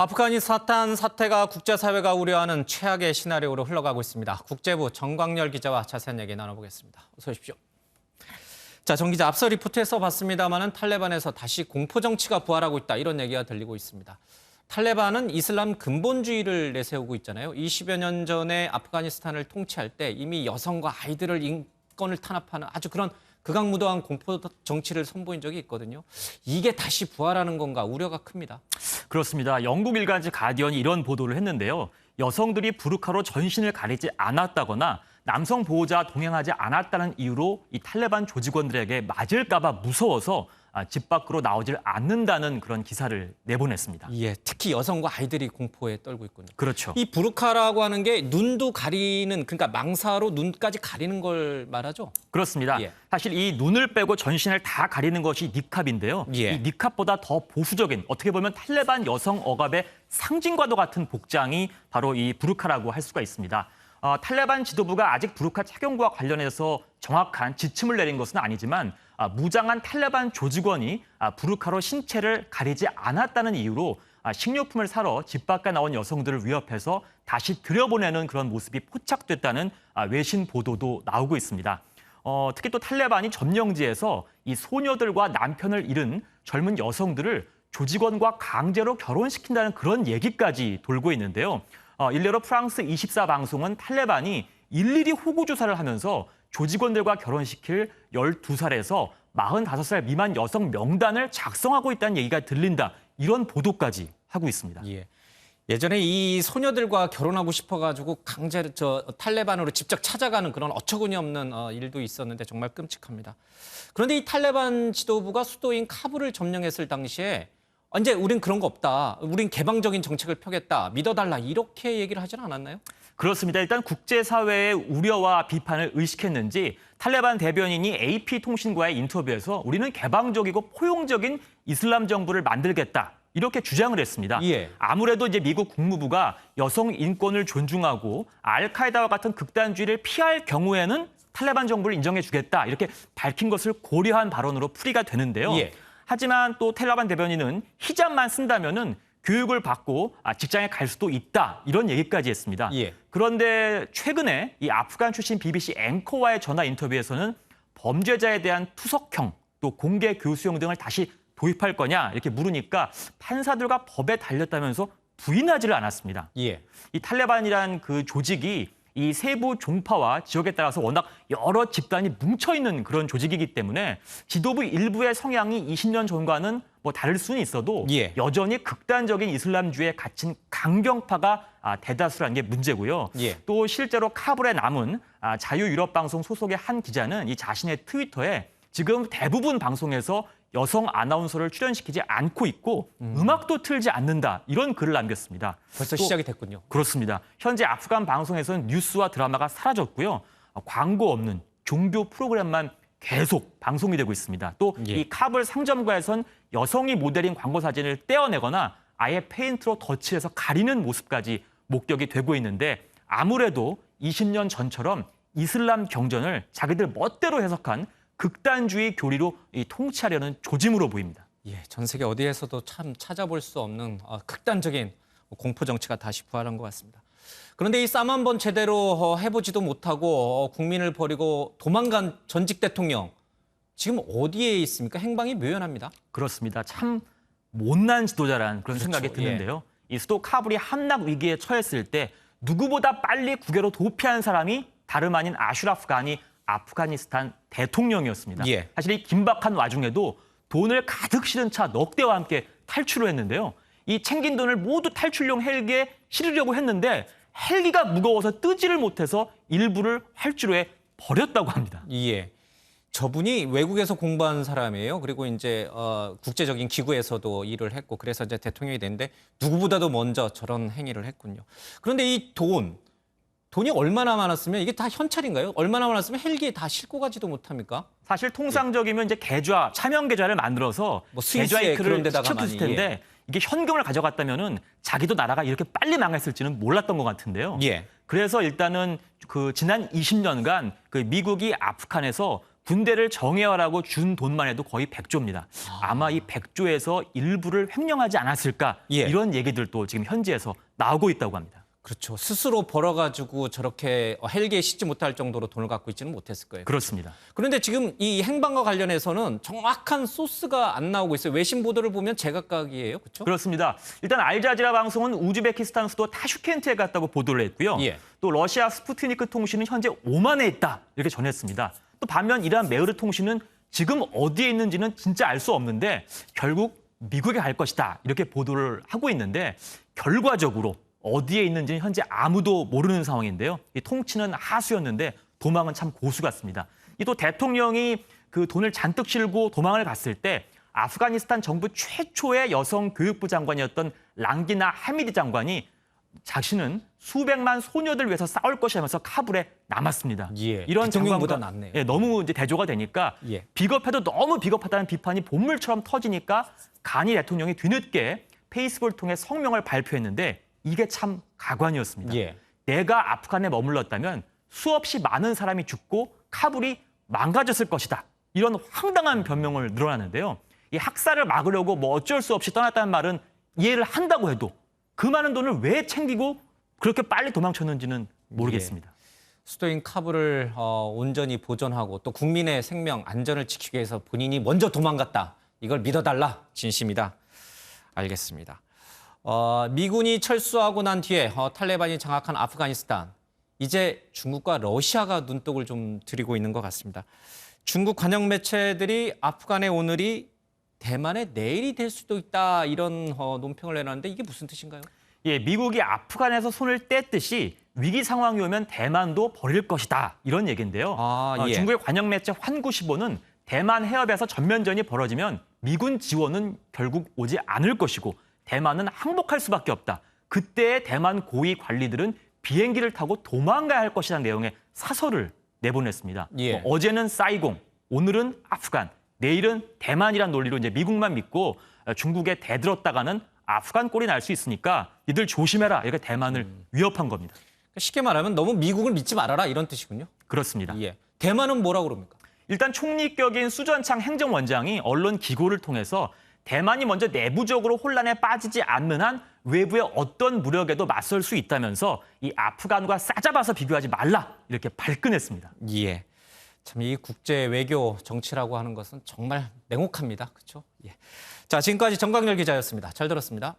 아프가니스탄 사태가 국제사회가 우려하는 최악의 시나리오로 흘러가고 있습니다. 국제부 정광열 기자와 자세한 얘기 나눠보겠습니다. 어서 오십시오. 자, 정 기자, 앞서 리포트에서 봤습니다마는 탈레반에서 다시 공포정치가 부활하고 있다, 이런 얘기가 들리고 있습니다. 탈레반은 이슬람 근본주의를 내세우고 있잖아요. 20여 년 전에 아프가니스탄을 통치할 때 이미 여성과 아이들을 인권을 탄압하는 아주 그런 극악무도한 공포 정치를 선보인 적이 있거든요. 이게 다시 부활하는 건가 우려가 큽니다. 그렇습니다. 영국 일간지 가디언이 이런 보도를 했는데요. 여성들이 부르카로 전신을 가리지 않았다거나 남성 보호자와 동행하지 않았다는 이유로 이 탈레반 조직원들에게 맞을까 봐 무서워서 집 밖으로 나오질 않는다는 그런 기사를 내보냈습니다. 예, 특히 여성과 아이들이 공포에 떨고 있군요. 그렇죠. 이 부르카라고 하는 게 눈도 가리는, 그러니까 망사로 눈까지 가리는 걸 말하죠? 그렇습니다. 예. 사실 이 눈을 빼고 전신을 다 가리는 것이 니캅인데요. 예. 이 니캅보다 더 보수적인, 어떻게 보면 탈레반 여성 억압의 상징과도 같은 복장이 바로 이 부르카라고 할 수가 있습니다. 탈레반 지도부가 아직 부르카 착용과 관련해서 정확한 지침을 내린 것은 아니지만 무장한 탈레반 조직원이 부르카로 신체를 가리지 않았다는 이유로 식료품을 사러 집 밖에 나온 여성들을 위협해서 다시 들여보내는 그런 모습이 포착됐다는 외신 보도도 나오고 있습니다. 특히 또 탈레반이 점령지에서 이 소녀들과 남편을 잃은 젊은 여성들을 조직원과 강제로 결혼시킨다는 그런 얘기까지 돌고 있는데요. 일례로 프랑스 24 방송은 탈레반이 일일이 호구 조사를 하면서 조직원들과 결혼시킬 12살에서 45살 미만 여성 명단을 작성하고 있다는 얘기가 들린다, 이런 보도까지 하고 있습니다. 예. 예전에 이 소녀들과 결혼하고 싶어가지고 강제로 탈레반으로 직접 찾아가는 그런 어처구니 없는 일도 있었는데 정말 끔찍합니다. 그런데 이 탈레반 지도부가 수도인 카불을 점령했을 당시에 이제 우린 그런 거 없다, 우린 개방적인 정책을 펴겠다, 믿어달라, 이렇게 얘기를 하진 않았나요? 그렇습니다. 일단 국제사회의 우려와 비판을 의식했는지 탈레반 대변인이 AP통신과의 인터뷰에서 우리는 개방적이고 포용적인 이슬람 정부를 만들겠다, 이렇게 주장을 했습니다. 예. 아무래도 이제 미국 국무부가 여성 인권을 존중하고 알카에다와 같은 극단주의를 피할 경우에는 탈레반 정부를 인정해주겠다, 이렇게 밝힌 것을 고려한 발언으로 풀이가 되는데요. 예. 하지만 또 탈레반 대변인은 히잡만 쓴다면은 교육을 받고 직장에 갈 수도 있다, 이런 얘기까지 했습니다. 예. 그런데 최근에 이 아프간 출신 BBC 앵커와의 전화 인터뷰에서는 범죄자에 대한 투석형, 또 공개 교수형 등을 다시 도입할 거냐 이렇게 물으니까 판사들과 법에 달렸다면서 부인하지를 않았습니다. 예. 이 탈레반이란 그 조직이 이 세부 종파와 지역에 따라서 워낙 여러 집단이 뭉쳐있는 그런 조직이기 때문에 지도부 일부의 성향이 20년 전과는 뭐 다를 수는 있어도 예. 여전히 극단적인 이슬람주의에 갇힌 강경파가 대다수라는 게 문제고요. 예. 또 실제로 카불에 남은 자유유럽방송 소속의 한 기자는 이 자신의 트위터에 지금 대부분 방송에서 여성 아나운서를 출연시키지 않고 있고 음악도 틀지 않는다, 이런 글을 남겼습니다. 벌써 시작이 됐군요. 그렇습니다. 현재 아프간 방송에서는 뉴스와 드라마가 사라졌고요. 광고 없는 종교 프로그램만 계속 방송이 되고 있습니다. 또 이 예. 카불 상점가에선 여성이 모델인 광고 사진을 떼어내거나 아예 페인트로 덧칠해서 가리는 모습까지 목격이 되고 있는데, 아무래도 20년 전처럼 이슬람 경전을 자기들 멋대로 해석한 극단주의 교리로 통치하려는 조짐으로 보입니다. 예, 전 세계 어디에서도 참 찾아볼 수 없는 극단적인 공포 정치가 다시 부활한 것 같습니다. 그런데 이 싸움 한번 제대로 해보지도 못하고 국민을 버리고 도망간 전직 대통령, 지금 어디에 있습니까? 행방이 묘연합니다. 그렇습니다. 참 못난 지도자라는 그런 그렇죠. 생각이 드는데요. 이 수도 카불이 함락 위기에 처했을 때 누구보다 빨리 국외로 도피한 사람이 다름 아닌 아슈라프 간이 아프가니스탄 대통령이었습니다. 예. 사실 이 긴박한 와중에도 돈을 가득 실은 차 넉 대와 함께 탈출을 했는데요. 이 챙긴 돈을 모두 탈출용 헬기에 실으려고 했는데 헬기가 무거워서 뜨지를 못해서 일부를 활주로에 버렸다고 합니다. 예. 저분이 외국에서 공부한 사람이에요. 그리고 이제 국제적인 기구에서도 일을 했고, 그래서 이제 대통령이 됐는데 누구보다도 먼저 저런 행위를 했군요. 그런데 이 돈이 얼마나 많았으면, 이게 다 현찰인가요? 얼마나 많았으면 헬기에 다 싣고 가지도 못합니까? 사실 통상적이면 이제 계좌, 차명 계좌를 만들어서 뭐 스위스에 계좌이크를 그런 데다가 시켰을 많이, 텐데 이게 현금을 가져갔다면은 자기도 나라가 이렇게 빨리 망했을지는 몰랐던 것 같은데요. 예. 그래서 일단은 그 지난 20년간 그 미국이 아프간에서 군대를 정예화라고 준 돈만 해도 거의 100조입니다. 아마 이 100조에서 일부를 횡령하지 않았을까 예. 이런 얘기들도 지금 현지에서 나오고 있다고 합니다. 그렇죠. 스스로 벌어가지고 저렇게 헬기에 싣지 못할 정도로 돈을 갖고 있지는 못했을 거예요. 그렇습니다. 그런데 지금 이 행방과 관련해서는 정확한 소스가 안 나오고 있어요. 외신 보도를 보면 제각각이에요. 그렇죠? 그렇습니다. 일단 알자지라 방송은 우즈베키스탄 수도 타슈켄트에 갔다고 보도를 했고요. 예. 또 러시아 스푸트니크 통신은 현재 오만에 있다 이렇게 전했습니다. 또 반면 이란 메으르 통신은 지금 어디에 있는지는 진짜 알 수 없는데 결국 미국에 갈 것이다 이렇게 보도를 하고 있는데 결과적으로 어디에 있는지는 현재 아무도 모르는 상황인데요. 이 통치는 하수였는데 도망은 참 고수 같습니다. 이 또 대통령이 그 돈을 잔뜩 실고 도망을 갔을 때 아프가니스탄 정부 최초의 여성 교육부 장관이었던 랑기나 하미디 장관이 자신은 수백만 소녀들 위해서 싸울 것이라면서 카불에 남았습니다. 예, 이런 대통령보다 장관과 낫네요. 예, 너무 이제 대조가 되니까 예. 비겁해도 너무 비겁하다는 비판이 본물처럼 터지니까 간이 대통령이 뒤늦게 페이스북을 통해 성명을 발표했는데 이게 참 가관이었습니다. 예. 내가 아프간에 머물렀다면 수없이 많은 사람이 죽고 카불이 망가졌을 것이다. 이런 황당한 변명을 늘어났는데요. 이 학살을 막으려고 뭐 어쩔 수 없이 떠났다는 말은 이해를 한다고 해도 그 많은 돈을 왜 챙기고 그렇게 빨리 도망쳤는지는 모르겠습니다. 수도인 카불을 온전히 보존하고 또 국민의 생명 안전을 지키기 위해서 본인이 먼저 도망갔다. 이걸 믿어달라. 진심이다. 알겠습니다. 미군이 철수하고 난 뒤에 탈레반이 장악한 아프가니스탄. 이제 중국과 러시아가 눈독을 좀 들이고 있는 것 같습니다. 중국 관영 매체들이 아프간의 오늘이 대만의 내일이 될 수도 있다. 이런 논평을 내놨는데 이게 무슨 뜻인가요? 예, 미국이 아프간에서 손을 뗐듯이 위기 상황이 오면 대만도 버릴 것이다. 이런 얘기인데요. 예. 중국의 관영 매체 환구시보는 대만 해협에서 전면전이 벌어지면 미군 지원은 결국 오지 않을 것이고 대만은 항복할 수밖에 없다. 그때 대만 고위 관리들은 비행기를 타고 도망가야 할 것이라는 내용의 사설을 내보냈습니다. 예. 어제는 사이공, 오늘은 아프간, 내일은 대만이란 논리로 이제 미국만 믿고 중국에 대들었다가는 아프간 꼴이 날 수 있으니까 니들 조심해라. 이렇게 대만을 위협한 겁니다. 쉽게 말하면 너무 미국을 믿지 말아라 이런 뜻이군요. 그렇습니다. 예. 대만은 뭐라고 그럽니까? 일단 총리격인 수전창 행정원장이 언론 기고를 통해서 대만이 먼저 내부적으로 혼란에 빠지지 않는 한 외부의 어떤 무력에도 맞설 수 있다면서 이 아프간과 싸잡아서 비교하지 말라 이렇게 발끈했습니다. 예. 참 이 국제 외교 정치라고 하는 것은 정말 냉혹합니다. 그렇죠? 예. 자, 지금까지 정광열 기자였습니다. 잘 들었습니다.